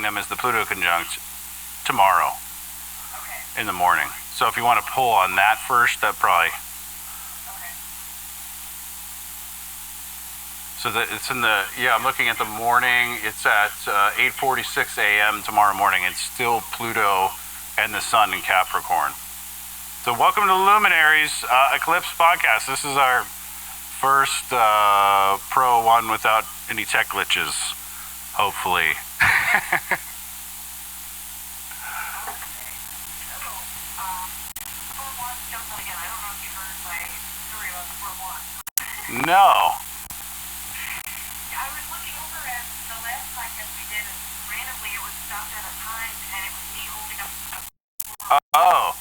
them is the Pluto conjunct tomorrow in the morning. So if you want to pull on that first, that probably. So that it's in the, yeah, I'm looking at the morning. It's at 8:46 a.m. tomorrow morning. It's still Pluto and the Sun in Capricorn. So welcome to the Luminaries Eclipse podcast. This is our first pro one without any tech glitches, hopefully. No. Oh.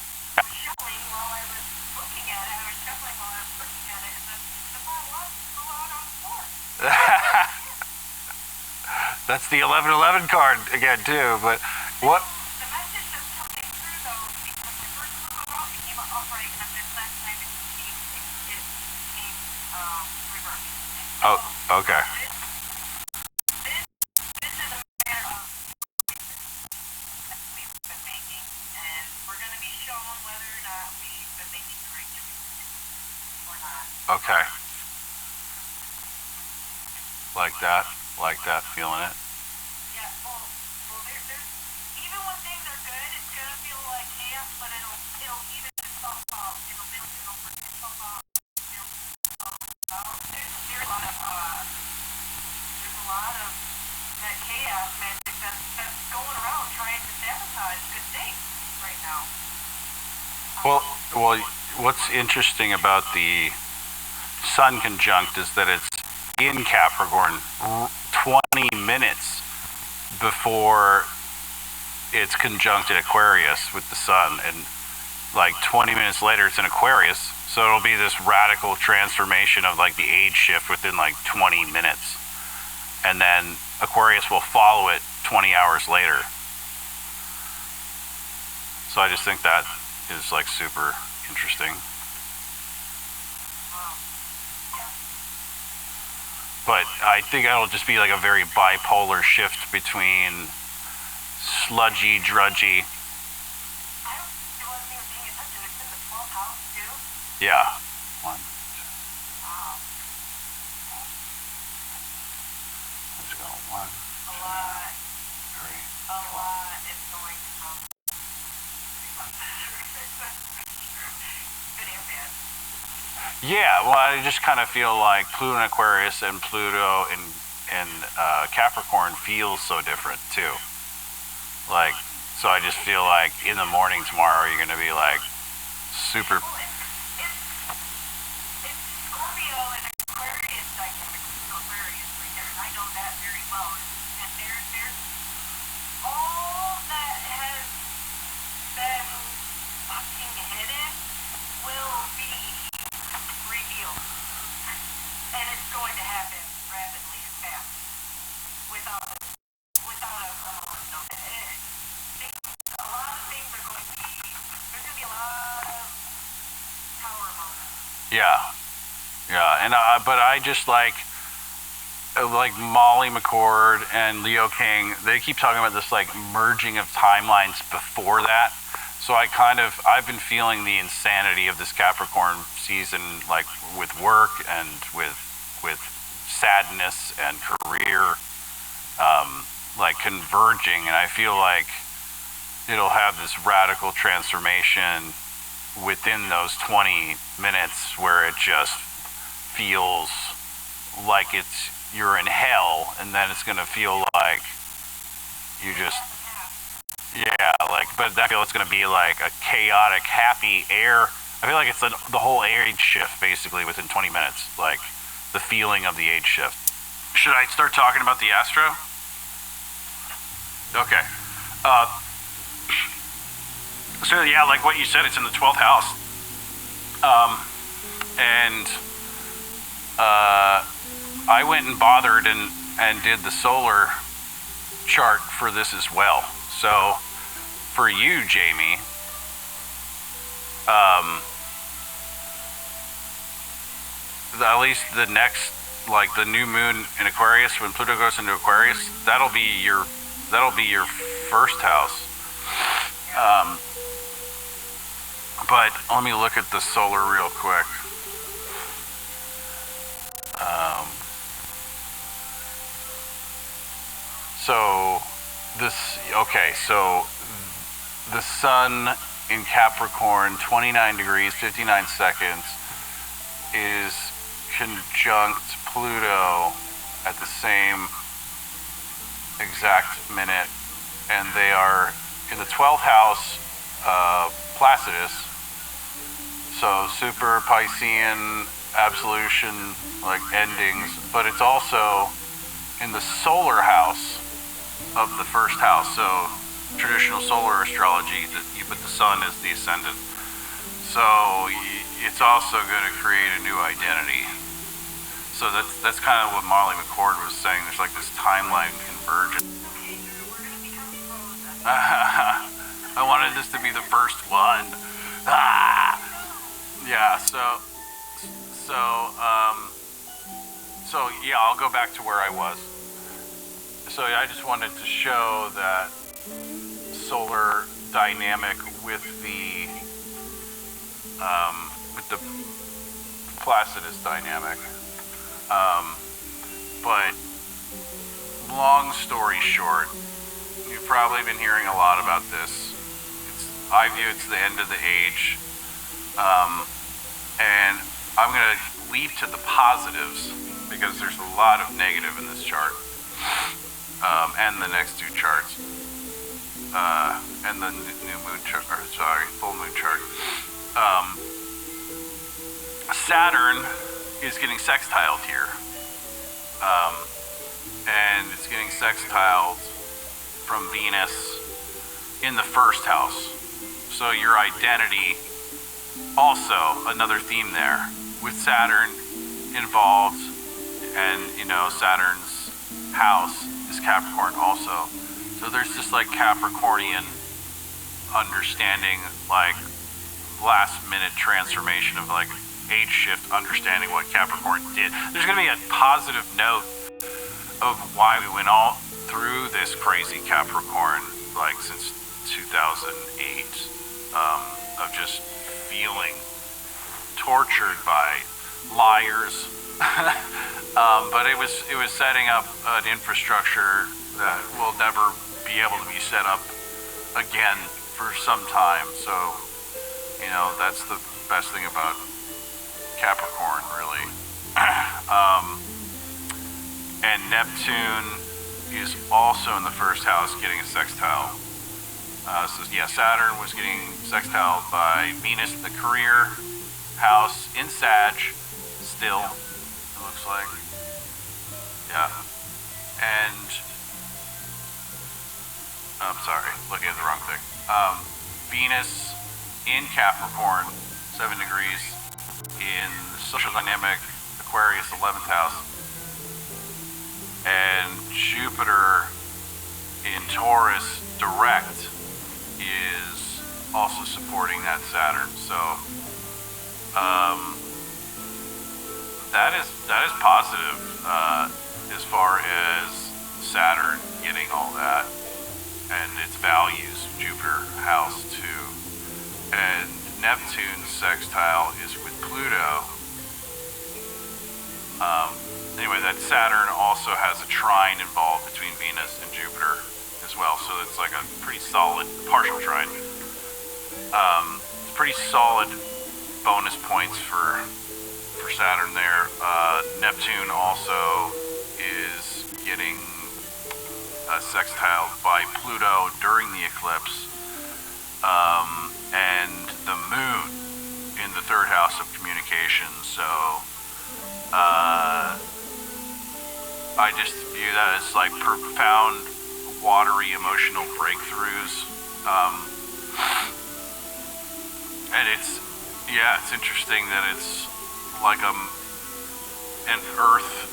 That's the 1111 card again too, but what? The message that's coming through though, because the first flew off, it came upright, and then last time it came reversed. Oh, okay. This is a matter of that we've been making, and we're going to be shown whether or not we've been making the right choices or not. Okay. Like that, feeling it. Yeah, well, there's even when things are good, it's gonna feel like chaos, but it'll even itself out. It'll work itself out. There's a lot of that chaos magic that's going around trying to sabotage good things right now. Well, what's interesting about the Sun conjunct is that it's in Capricorn 20 minutes before it's conjuncted Aquarius with the Sun, and like 20 minutes later it's in Aquarius, so it'll be this radical transformation of like the age shift within like 20 minutes, and then Aquarius will follow it 20 hours later. So I just think that is like super interesting. But I think it'll just be like a very bipolar shift between sludgy, drudgy. I don't see what you're paying attention. It's in the 12th house too? Yeah. 1, 2. Wow. Let's go. 1. A lot. 3. A lot is going to come. Good and bad. Yeah, well, I just kind of feel like Pluto in Aquarius and Pluto in Capricorn feels so different too. Like, so I just feel like in the morning tomorrow you're going to be like super. It's Scorpio and Aquarius dynamic. Aquarius right there, and I know that very well. And there's all that has been fucking hidden will be revealed, and it's going to happen rapidly and fast without a lot of things are going to be, there's going to be a lot of power moments. Yeah, and but I just like Molly McCord and Leo King, they keep talking about this like merging of timelines before that. So I've been feeling the insanity of this Capricorn season, like with work and with sadness and career, like converging. And I feel like it'll have this radical transformation within those 20 minutes where it just feels like you're in hell, and then it's going to feel like you just. Yeah, but I feel it's going to be like a chaotic, happy air. I feel like it's the whole age shift basically within 20 minutes, like the feeling of the age shift. Should I start talking about the astro? Okay. So yeah, like what you said, it's in the 12th house. And I went and bothered and did the solar chart for this as well. So for you, Jamie, at least the next, like the new moon in Aquarius, when Pluto goes into Aquarius, that'll be that'll be your first house. But let me look at the solar real quick. So the sun in Capricorn, 29 degrees, 59 seconds, is conjunct Pluto at the same exact minute, and they are in the 12th house, Placidus, so super Piscean, absolution, like endings, but it's also in the solar house of the first house. So traditional solar astrology, that you put the sun as the ascendant. So it's also going to create a new identity. So that's kind of what Marley McCord was saying. There's like this timeline convergence. I wanted this to be the first one. Yeah. So yeah, I'll go back to where I was. So I just wanted to show that solar dynamic with the Placidus dynamic. But long story short, you've probably been hearing a lot about this. I view it's the end of the age. And I'm going to leap to the positives because there's a lot of negative in this chart. And the next two charts. And the new moon chart, full moon chart. Saturn is getting sextiled here. And it's getting sextiled from Venus in the first house. So your identity, also another theme there, with Saturn involved, and Saturn's house is Capricorn also. So there's this like Capricornian understanding, like last minute transformation of like age shift, understanding what Capricorn did. There's going to be a positive note of why we went all through this crazy Capricorn, like since 2008, of just feeling tortured by liars. But it was setting up an infrastructure that will never be able to be set up again for some time. So, that's the best thing about Capricorn, really. And Neptune is also in the first house getting a sextile. So yeah, Saturn was getting sextiled by Venus in the career house in Sag, still, it looks like. Yeah. And, I'm sorry, looking at the wrong thing. Venus in Capricorn, 7 degrees, in social dynamic, Aquarius, 11th house. And Jupiter in Taurus direct is also supporting that Saturn. So that is positive as far as Saturn getting all that and its values, Jupiter house too. And Neptune's sextile is with Pluto. Anyway, that Saturn also has a trine involved between Venus and Jupiter as well, so it's like a pretty solid partial trine. It's pretty solid bonus points for Saturn there. Neptune also is getting sextiled by Pluto during the eclipse, and the moon in the third house of communication. So I just view that as like profound, watery, emotional breakthroughs. And it's interesting that it's like an earth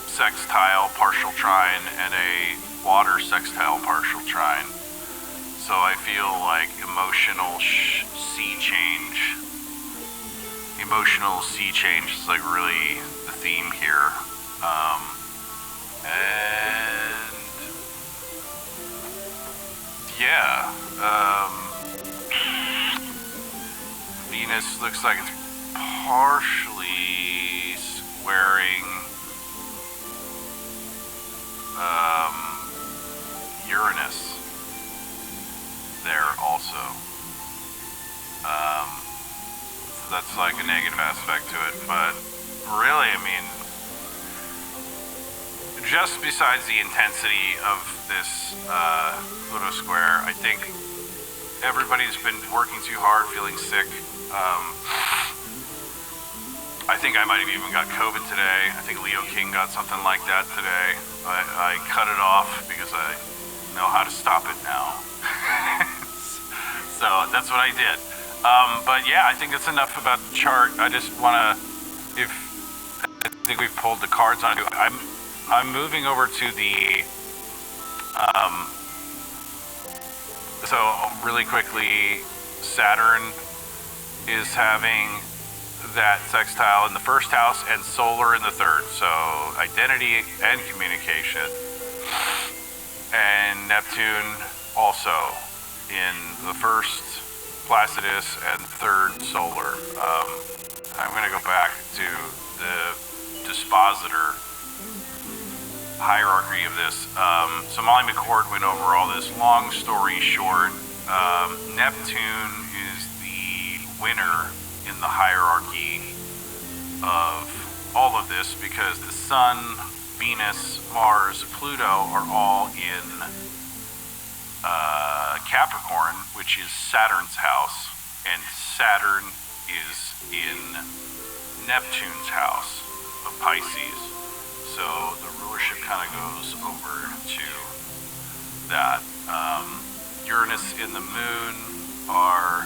sextile partial trine and a water sextile partial trine. So I feel like emotional sea change. Emotional sea change is like really the theme here. And yeah. Venus looks like it's partially squaring Uranus there also. So that's like a negative aspect to it, but really, I mean, just besides the intensity of this Pluto square, I think everybody's been working too hard, feeling sick. I think I might have even got COVID today. I think Leo King got something like that today. I cut it off because I know how to stop it now. So that's what I did. But yeah, I think that's enough about the chart. I just want to, I think we've pulled the cards on it. I'm moving over to the, so really quickly, Saturn is having that sextile in the first house and solar in the third. So identity and communication. And Neptune also in the first Placidus and third solar. I'm going to go back to the dispositor hierarchy of this. So Molly McCord went over all this. Long story short, Neptune is the winner in the hierarchy of all of this because the Sun, Venus, Mars, Pluto are all in Capricorn, which is Saturn's house, and Saturn is in Neptune's house of Pisces. So the rulership kind of goes over to that. Uranus and the Moon are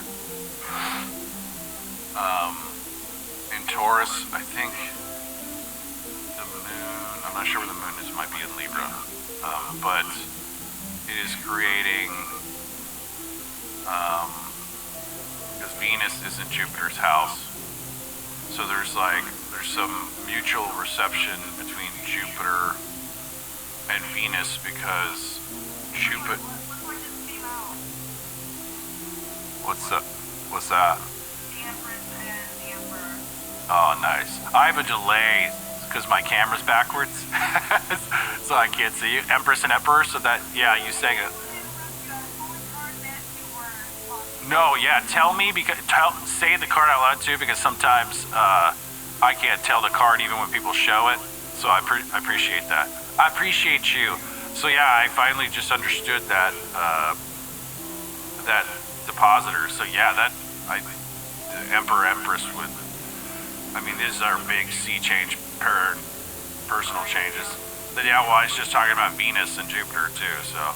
in Taurus. I think the Moon, I'm not sure where the Moon is, it might be in Libra, but it is creating, because Venus is in Jupiter's house, so there's some mutual reception between Jupiter and Venus because Jupiter. What's that? Oh, nice. I have a delay because my camera's backwards, so I can't see you. Empress and Emperor, so that, yeah, you saying it. No, yeah, tell me, because say the card out loud too, because sometimes I can't tell the card even when people show it, so I appreciate that. I appreciate you. So yeah, I finally just understood that that depositor. So yeah, the Emperor Empress would. I mean, these are big sea change personal changes. But yeah, well, I was just talking about Venus and Jupiter too. So,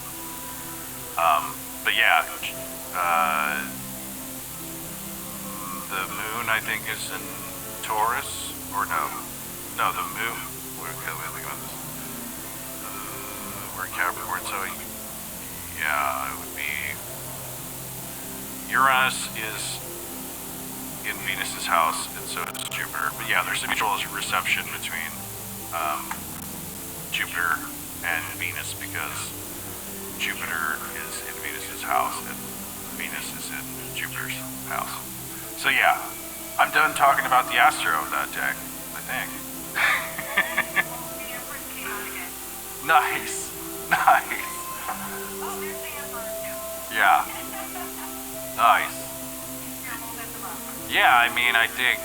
but yeah, the Moon I think is in Taurus, or no, the Moon. We're in Capricorn, so yeah, it would be Uranus is in Venus's house, and so is Jupiter. But yeah, there's a mutual reception between Jupiter and Venus because Jupiter is in Venus's house and Venus is in Jupiter's house. So yeah, I'm done talking about the astro of that deck, I think. Nice. Yeah. Nice. Yeah, I mean, I think,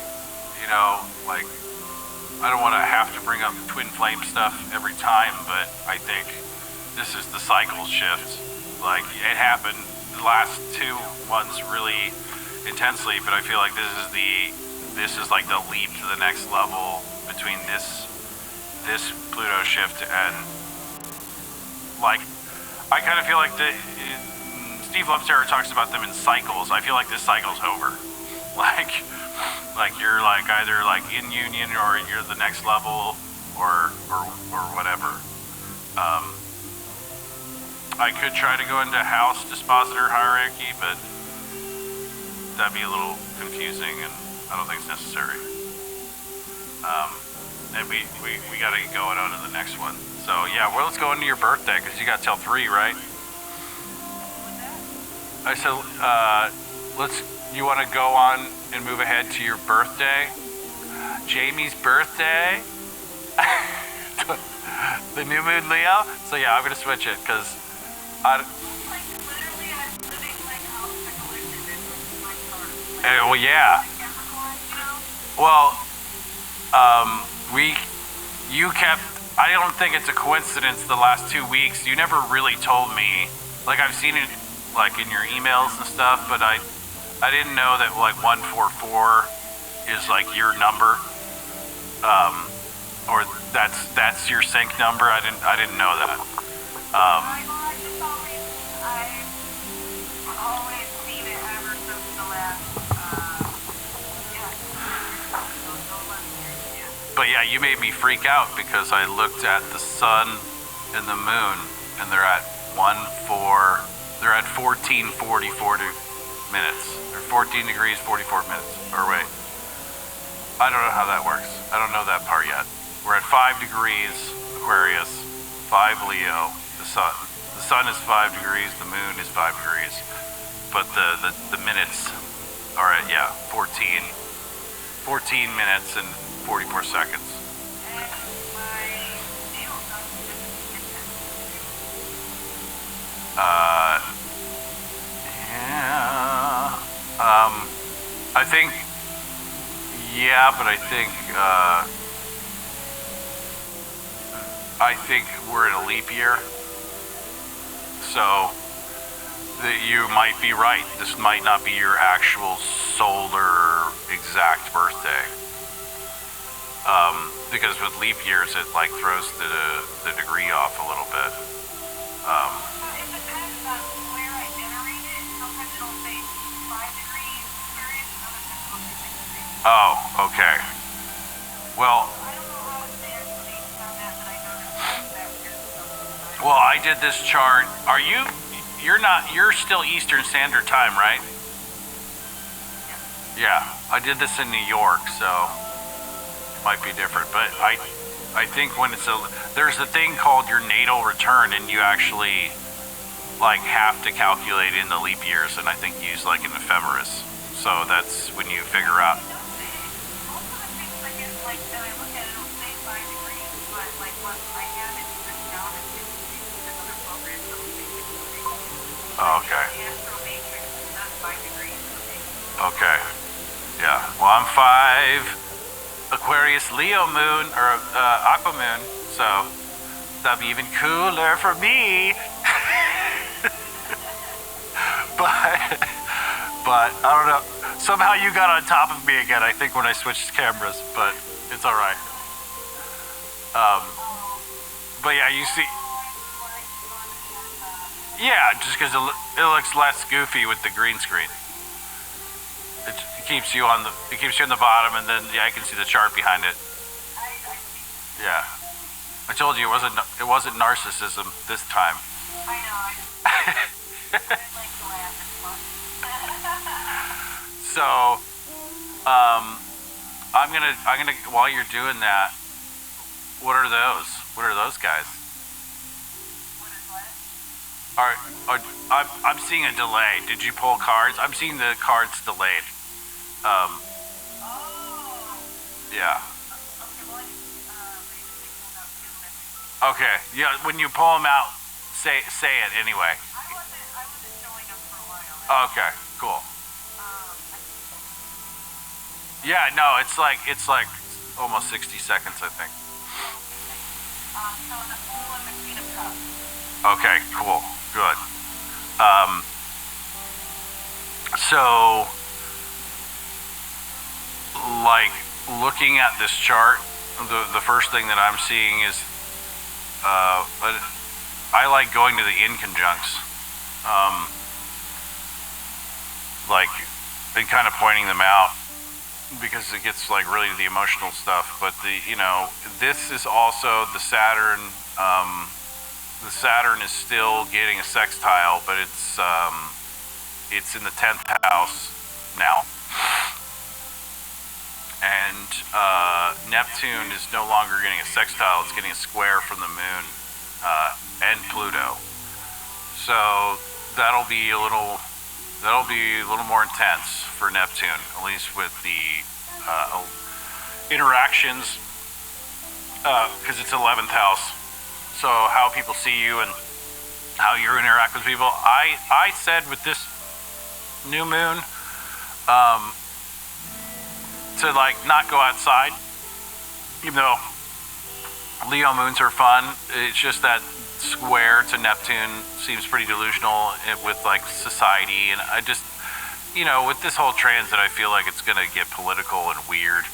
like, I don't want to have to bring up twin flame stuff every time, but I think this is the cycle shift. Like, it happened the last 2 months really intensely, but I feel like this is like the leap to the next level between this Pluto shift and, like, I kind of feel like Steve Loveterra talks about them in cycles. I feel like this cycle's over. Like you're like either like in union or you're the next level or whatever. I could try to go into house dispositor hierarchy, but that'd be a little confusing and I don't think it's necessary. And we gotta get going on to the next one. So yeah, well, let's go into your birthday because you got till 3, right? I said, you want to go on and move ahead to your birthday? Jamie's birthday? The new moon Leo? So yeah, I'm going to switch it because I... Literally, I'm living like out the coincidence of my chart. Well, yeah. Well, you kept, I don't think it's a coincidence the last 2 weeks. You never really told me, like I've seen it like in your emails and stuff, but I didn't know that like 144 is like your number. Or that's your sync number. I didn't know that. I've always seen it ever since the last, But yeah, you made me freak out because I looked at the sun and the moon, and they're at 14:44 minutes. They're 14 degrees 44 minutes. Or wait, I don't know how that works. I don't know that part yet. We're at 5 degrees Aquarius, 5 Leo. The sun is 5 degrees. The moon is 5 degrees. But the minutes are at 14 minutes and 44 seconds. I think, but I think we're in a leap year, so that you might be right. This might not be your actual solar exact birthday, because with leap years it like throws the degree off a little bit. It depends on where I generate it. Sometimes it'll say 5 degrees Aquarius, and other times it'll say 6 degrees. Oh, okay. Well, I don't know how it's based on that, but I know that weird. well, I did this chart. You're still Eastern Standard Time, right? Yeah, I did this in New York, so it might be different. But I think when there's a thing called your natal return, and you actually like have to calculate in the leap years, and I think use like an ephemeris. So that's when you figure out. Like when I look at it, it'll say 5 degrees, but like once I have it written down as 6 degrees with another program, it'll say 6 degrees. Oh, okay. Astro Matrix is not 5 degrees. Okay. Yeah. Well, I'm 5 Aquarius Leo moon or Aqua moon, so that'd be even cooler for me. but I don't know. Somehow you got on top of me again, I think, when I switched cameras, but it's all right. But yeah, you see, just because it looks less goofy with the green screen. It keeps you on the bottom, and then I can see the chart behind it. Yeah, I told you it wasn't narcissism this time. I know. I'd like to laugh and fun. So, I'm gonna while you're doing that, what are those? What are those guys? What is what? I'm seeing a delay. Did you pull cards? I'm seeing the cards delayed. Oh. Yeah. Okay, well, I Okay. Yeah. When you pull them out, say it anyway. I wasn't showing up for a while. Okay. Cool. Yeah. No. It's like almost 60 seconds, I think. So the Fool and the Queen of Cups. Okay. Cool. Good. So, like, looking at this chart, the first thing that I'm seeing is, I like going to the inconjuncts, like, and kind of pointing them out, because it gets like really the emotional stuff. But this is also the Saturn. The Saturn is still getting a sextile, but it's in the 10th house now. And Neptune is no longer getting a sextile, it's getting a square from the moon and Pluto. So that'll be a little That'll be a little more intense for Neptune, at least with the interactions, because it's 11th house. So how people see you and how you interact with people. I said with this new moon to like not go outside, even though Leo moons are fun. It's just that square to Neptune seems pretty delusional with like society, and I just, with this whole transit, I feel like it's gonna get political and weird.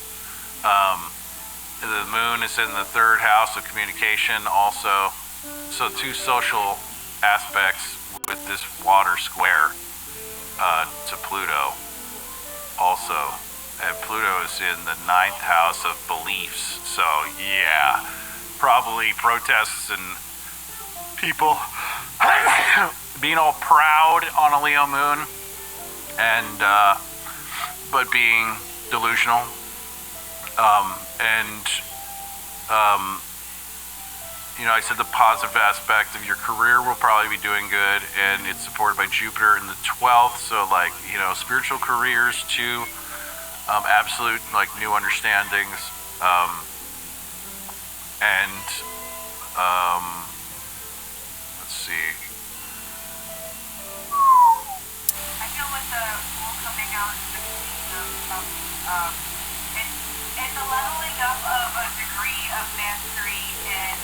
The moon is in the 3rd house of communication also, so 2 social aspects with this water square to Pluto also, and Pluto is in the 9th house of beliefs, so yeah, probably protests and people being all proud on a Leo moon, and but being delusional, and I said the positive aspect of your career will probably be doing good, and it's supported by Jupiter in the 12th, so like, spiritual careers too, absolute like new understandings, and let's see. I feel with the pool coming out in the beginning it's a leveling up of a degree of mastery in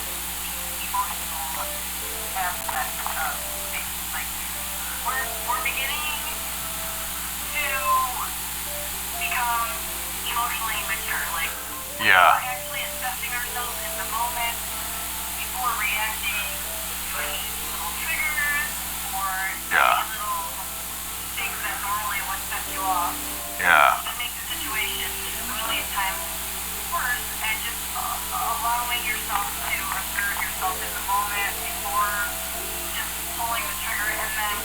the emotional aspect of things. Like we're beginning to become emotionally mature. Like Yeah. we're actually assessing ourselves in the moment before reacting to any little triggers or Yeah. any little things that normally would set you off. Yeah. To make the situation a million times worse, and just allowing yourself to observe yourself in the moment before just pulling the trigger, and then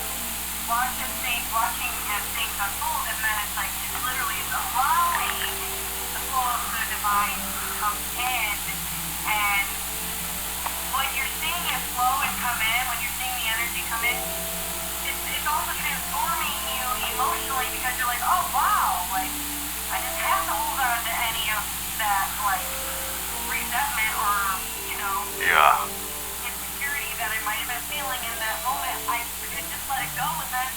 watching as things unfold, and then it's like it's literally allowing the flow of the divine to come in, and when you're seeing it flow and come in, when you're seeing the energy come in, it's also transforming you emotionally, because you're like, oh wow, like I didn't have to hold on to any of that like resentment or Yeah. insecurity that I might have been feeling in that moment. I could just let it go, and then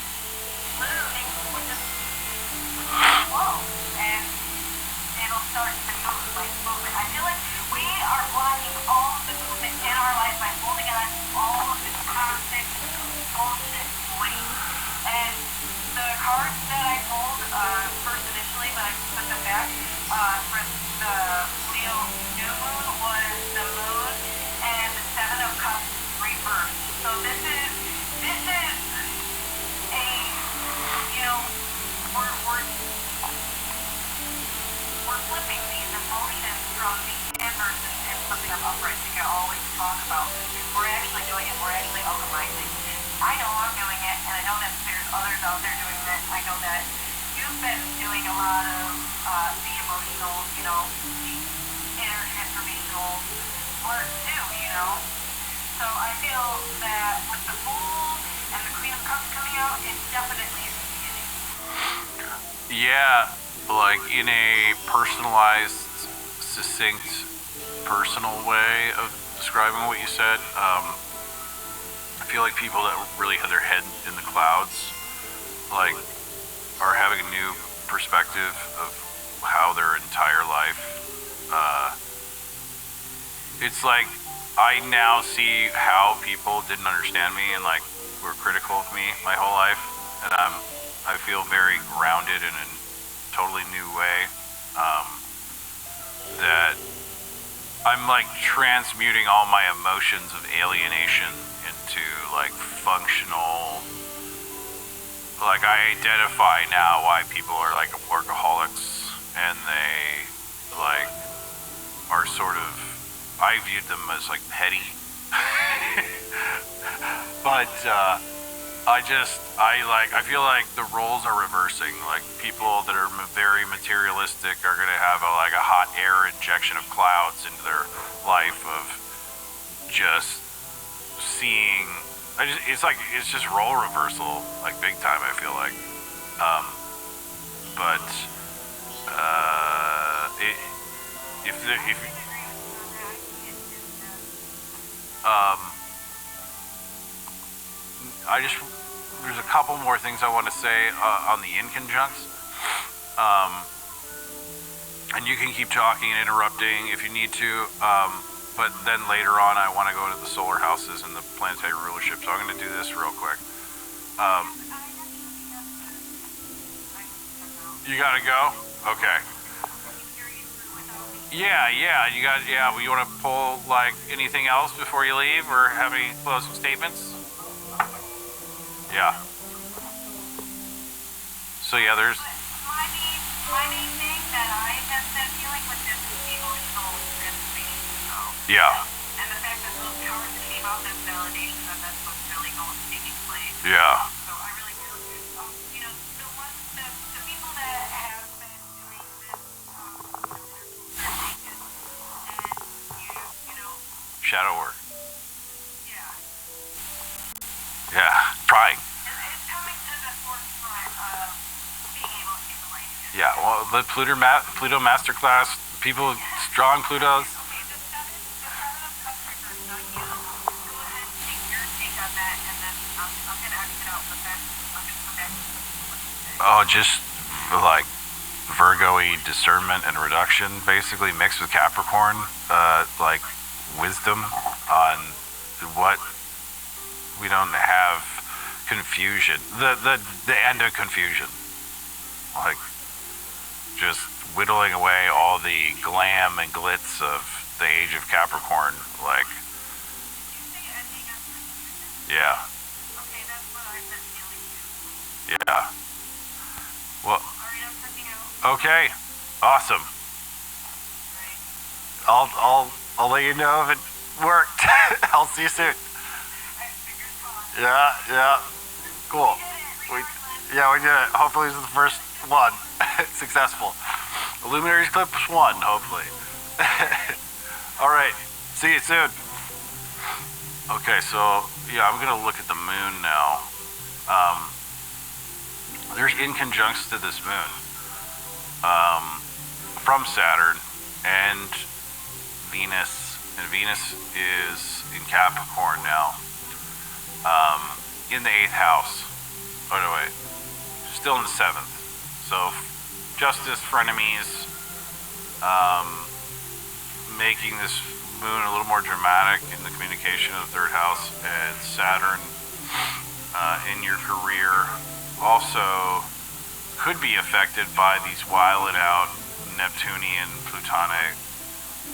literally things would just flow, and it'll start to move, like movement. I feel like we are blocking all of the movement in our life by holding on to all of this toxic bullshit waste. And the cards that I pulled first initially, but I put them back for the Leo new moon, was the moon and the 7 of Cups reversed. So this is a we're flipping these emotions from the inverse and flipping them upright. I always talk about we're actually doing it. We're actually alchemizing. I know I'm doing it, and I know that there's others out there doing it. I know that you've been doing a lot of the emotional, the inner transformational work too, So I feel that with the Fool and the Queen of Cups coming out, it's definitely the beginning. Yeah, like in a personalized, succinct, personal way of describing what you said. I feel like people that really have their head in the clouds, like, are having a new perspective of how their entire life. It's like I now see how people didn't understand me and like were critical of me my whole life, and I feel very grounded in a totally new way. That I'm like transmuting all my emotions of alienation into like functional. Like I identify now why people are like workaholics, and they like are sort of, I viewed them as like petty. But I feel like the roles are reversing. Like people that are very materialistic are gonna have a hot air injection of clouds into their life of just seeing it's just role reversal, like big time. I feel like, um, but it, if um, I just there's a couple more things I want to say on the inconjuncts. And you can keep talking and interrupting if you need to. But then later on, I want to go to the solar houses and the planetary rulership. So I'm going to do this real quick. You got to go? Okay. Yeah. Well, you want to pull like anything else before you leave, or have any closing statements? Yeah. So yeah, there's. My main thing that I have been feeling with this emotional transformation. So. Yeah. And the fact that those cards came out as validation that that's what's really taking place. Yeah. So I really feel, the ones that the people that have been doing this, they're taken, and Shadow work. Yeah. Yeah. Trying. It's coming to the forefront of being able to see the light again. Yeah. Well, the Pluto masterclass. People drawing Plutos. Okay, the seven of cups reversed. Now you go ahead and take your take on that, and then I'm gonna exit out, but then I'm gonna come back to what you say. Oh, just like Virgo-y discernment and reduction, basically mixed with Capricorn, like wisdom on what we don't have confusion. The end of confusion, like just whittling away all the glam and glitz of the age of Capricorn, like. Did you say ending of confusion? Yeah. Okay, that's what I've been feeling too. Yeah. Well. Alright, I'm checking out. Okay. Awesome. Right. I'll let you know if it worked. I'll see you soon. Fingers crossed. Yeah. Cool. We did it. Hopefully this is the first one. Successful. Luminaries Eclipse 1, hopefully. Alright. See you soon. Okay, so yeah, I'm gonna look at the moon now. There's inconjuncts to this moon. From Saturn and Venus. And Venus is in Capricorn now. In the 8th house. Oh no, wait. Still in the 7th. So, justice, frenemies, making this moon a little more dramatic in the communication of the 3rd house, and Saturn in your career also could be affected by these wild out Neptunian, Plutonic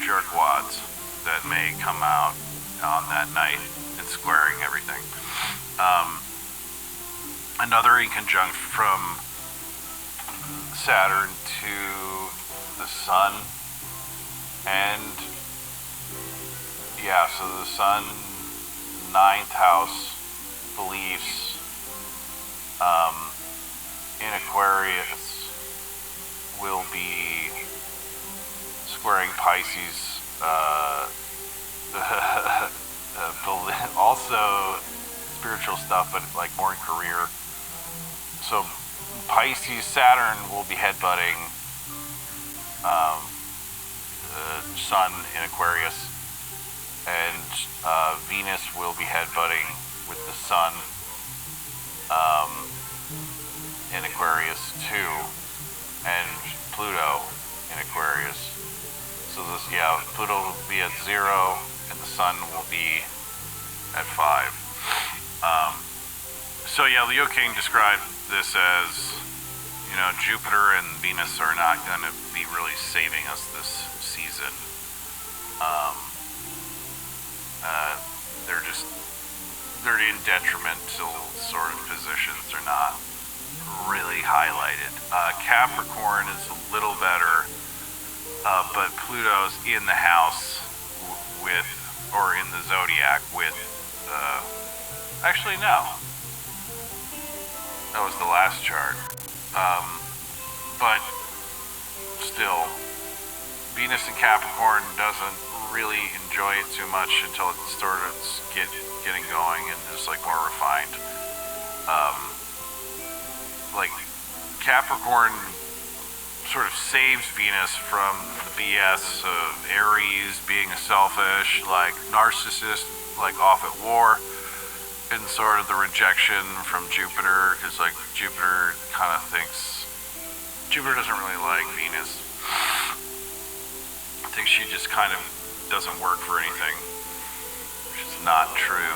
jerkwads that may come out on that night and squaring everything. Another inconjunct from Saturn to the Sun, and yeah, so the Sun, 9th house, beliefs in Aquarius will be squaring Pisces, also spiritual stuff, but like more in career. So Pisces, Saturn will be headbutting the Sun in Aquarius, and Venus will be headbutting with the Sun in Aquarius too, and Pluto in Aquarius. So this, Pluto will be at 0, and the Sun will be at 5. So yeah, Leo King described this as, Jupiter and Venus are not going to be really saving us this season. They're in detrimental sort of positions. They're not really highlighted. Capricorn is a little better, but Pluto's in the house or in the zodiac with, actually no. That was the last chart. But still, Venus in Capricorn doesn't really enjoy it too much until it starts getting going and is like more refined. Like Capricorn sort of saves Venus from the BS of Aries being a selfish, like narcissist, like off at war, and sort of the rejection from Jupiter, because like Jupiter kind of thinks Jupiter doesn't really like Venus. I think she just kind of doesn't work for anything, which is not true.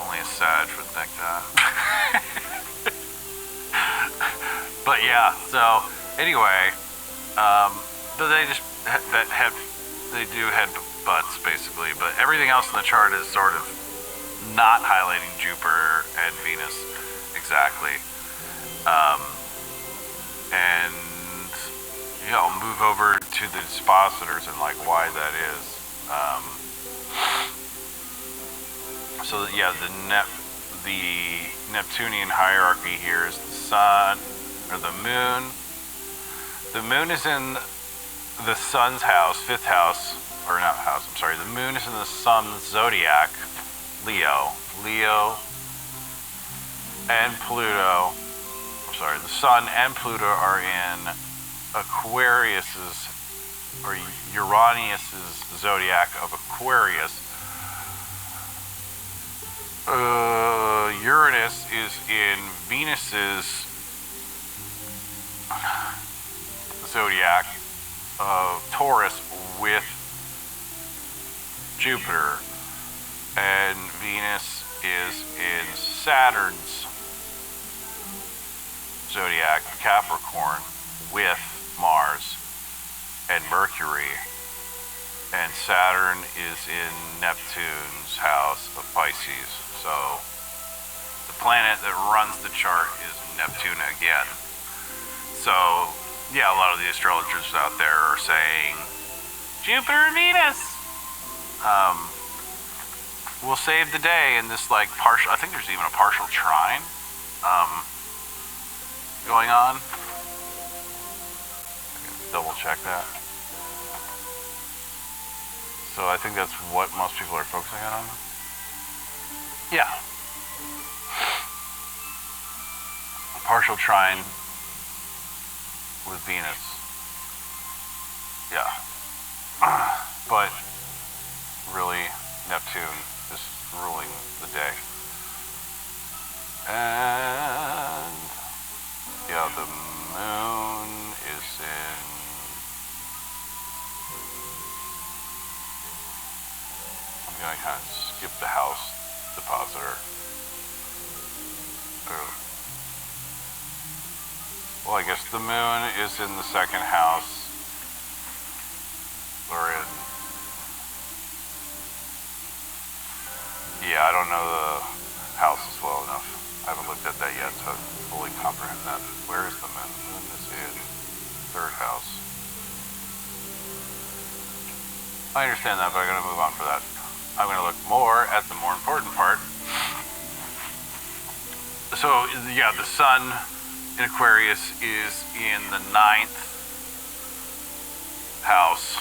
Only a Sag would think that. But yeah, so anyway, but they just they do head butts basically, but everything else in the chart is sort of not highlighting Jupiter and Venus exactly. And yeah, I'll move over to the dispositors and like why that is. So yeah, the Neptunian hierarchy here is the sun or the moon. The moon is in the sun's house, fifth house, or not house, I'm sorry. The moon is in the sun's zodiac, Leo. Leo and Pluto, I'm sorry, the sun and Pluto are in Aquarius's, or Uranus's zodiac of Aquarius. Uranus is in Venus's zodiac of Taurus with Jupiter, and Venus is in Saturn's zodiac Capricorn with Mars and Mercury, and Saturn is in Neptune's house of Pisces. So the planet that runs the chart is Neptune again. So yeah, a lot of the astrologers out there are saying Jupiter and Venus will save the day in this like partial, I think there's even a partial trine going on. Double check that. So I think that's what most people are focusing on. Yeah. Partial trine with Venus. Yeah. But really, Neptune is ruling the day. And yeah, the moon is in, I'm gonna kind of skip the house depositor. Well, I guess the moon is in the second house, or in, yeah, I don't know the houses well enough. I haven't looked at that yet to fully comprehend that. Where is the moon? The moon is in third house. I understand that, but I'm gonna move on for that. I'm gonna look more at the more important part. So yeah, the sun in Aquarius is in the 9th house.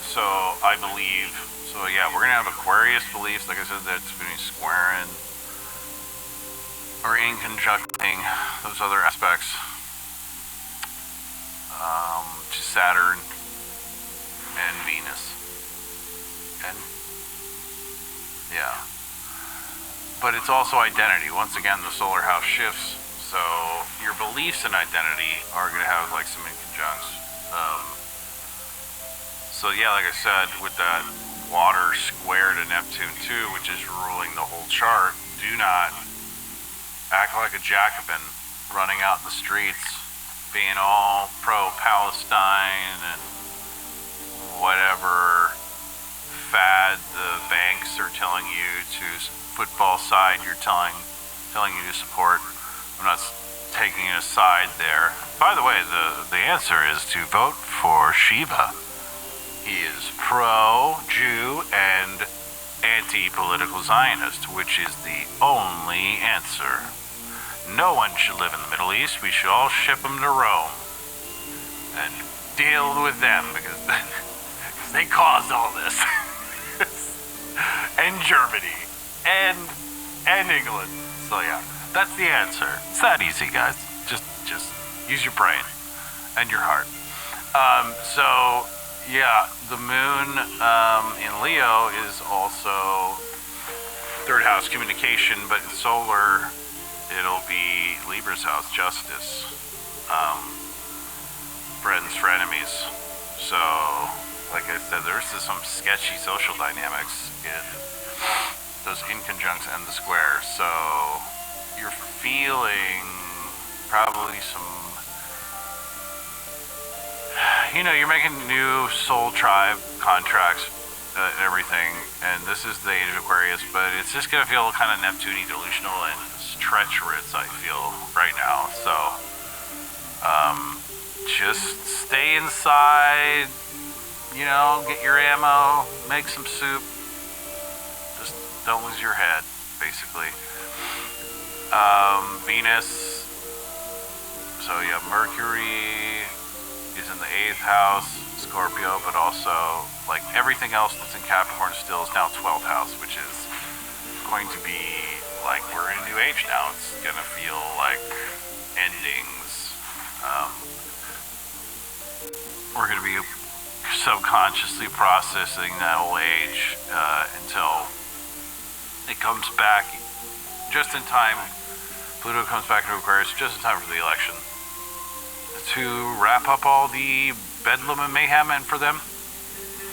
So I believe, so yeah, we're gonna have Aquarius beliefs, like I said, that's gonna be squaring or in conjuncting those other aspects to Saturn and Venus. And yeah. But it's also identity. Once again, the solar house shifts, so your beliefs and identity are going to have like some inconjuncts. So yeah, like I said, with that water square to Neptune too, which is ruling the whole chart, do not act like a Jacobin running out in the streets, being all pro-Palestine and whatever fad the banks are telling you to, football side you're telling you to support. I'm not taking a side there. By the way, the answer is to vote for Shiva. He is pro-Jew and anti-political Zionist, which is the only answer. No one should live in the Middle East. We should all ship them to Rome and deal with them, because they caused all this. And Germany. And England. So yeah, that's the answer. It's that easy, guys. Just use your brain and your heart. So yeah, the moon in Leo is also third house communication, but in solar, it'll be Libra's house, justice, friends, frenemies. So, like I said, there's some sketchy social dynamics in those inconjuncts and the square. So, you're feeling probably some, you're making new soul tribe contracts and everything, and this is the age of Aquarius, but it's just going to feel kind of Neptune-y, delusional, and treacherous, I feel, right now. So, just stay inside, get your ammo, make some soup, just don't lose your head, basically. Venus, so you have Mercury is in the 8th house, Scorpio, but also, like, everything else that's in Capricorn still is now 12th house, which is going to be like we're in a new age now. It's going to feel like endings. We're going to be subconsciously processing that whole age until it comes back just in time. Pluto comes back to Aquarius just in time for the election to wrap up all the bedlam and mayhem, and for them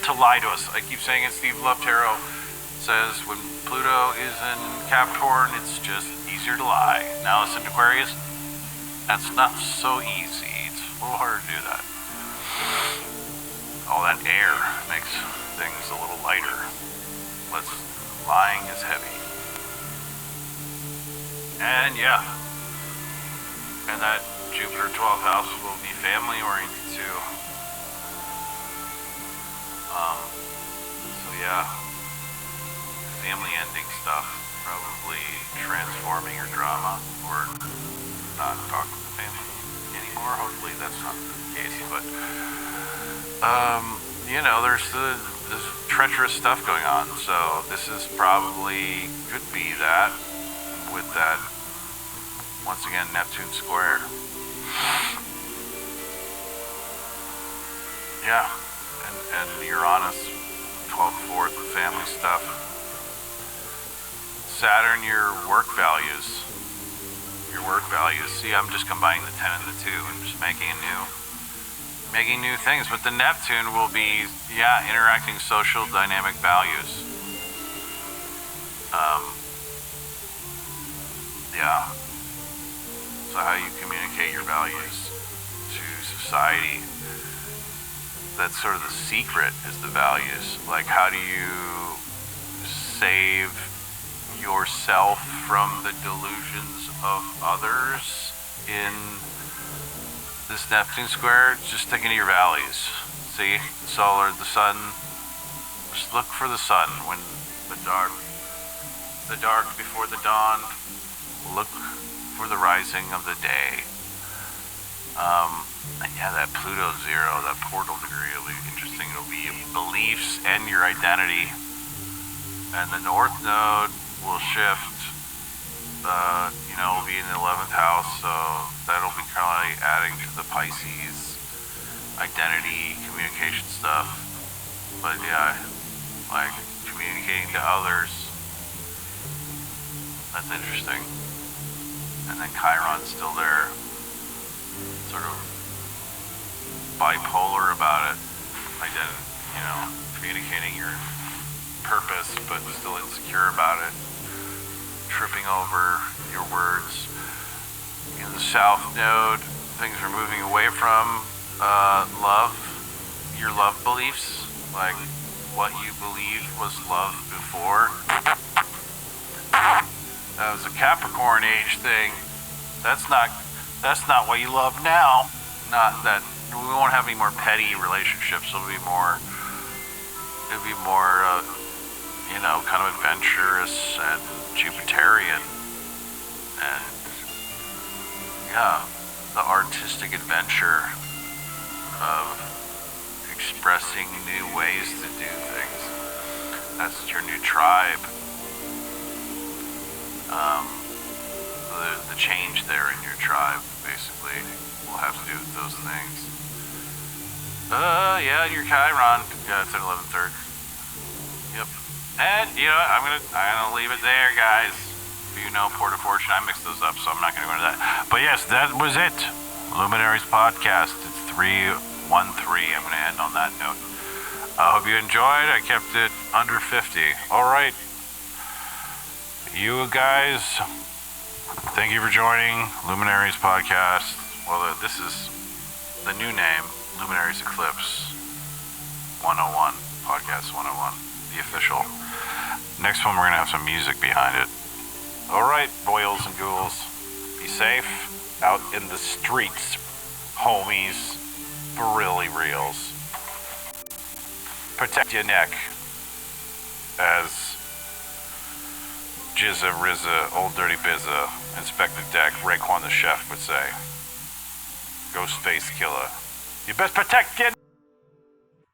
to lie to us. I keep saying it. Steve Love Tarot says when Pluto is in Capricorn, it's just easier to lie. Now it's in Aquarius, that's not so easy. It's a little harder to do that. All that air makes things a little lighter. Lying is heavy. And yeah, and that Jupiter 12th house will be family oriented too. So yeah, family ending stuff, probably transforming your drama or not talking to family anymore. Hopefully that's not the case, but there's treacherous stuff going on. So this is probably could be that with that once again Neptune square. Yeah, and Uranus, 12th, 4th, family stuff. Saturn, your work values. See, I'm just combining the 10 and the 2 and just making new things. But the Neptune will be, interacting social dynamic values. So how you communicate your values to society. That's sort of the secret, is the values. Like, how do you save yourself from the delusions of others in this Neptune square? Just sticking to your values. See, solar, the sun. Just look for the sun when the dark before the dawn. Look for the rising of the day. And yeah, that Pluto 0, that portal degree will be interesting. It'll be beliefs and your identity. And the North Node will shift. Will be in the 11th house, so that'll be kind of adding to the Pisces identity, communication stuff. But yeah, like communicating to others. That's interesting. And then Chiron's still there, sort of bipolar about it. Communicating your purpose, but still insecure about it. Tripping over your words. In the South Node, things are moving away from love, your love beliefs, like what you believed was love before. That was a Capricorn age thing. That's not what you love now. Not that we won't have any more petty relationships. It'll be more kind of adventurous and Jupiterian, and the artistic adventure of expressing new ways to do things. That's your new tribe. The change there in your tribe, basically, will have to do with those things. Yeah, your Chiron. Yeah, it's at 11/3. Yep. And you know, I'm gonna leave it there, guys. You know, Port of Fortune. I mixed those up, so I'm not gonna go into that. But yes, that was it. Luminaries podcast. It's 3:13. I'm gonna end on that note. I hope you enjoyed. I kept it under 50. All right. You guys, thank you for joining Luminaries podcast. Well, this is the new name, Luminaries Eclipse 101, podcast 101, the official. Next one, we're going to have some music behind it. All right, boils and ghouls, be safe out in the streets, homies, for really reals. Protect your neck, as Jizza, Rizza, Old Dirty Bizza, Inspector Deck, Raekwon the Chef would say. Ghostface Killer. You best protect your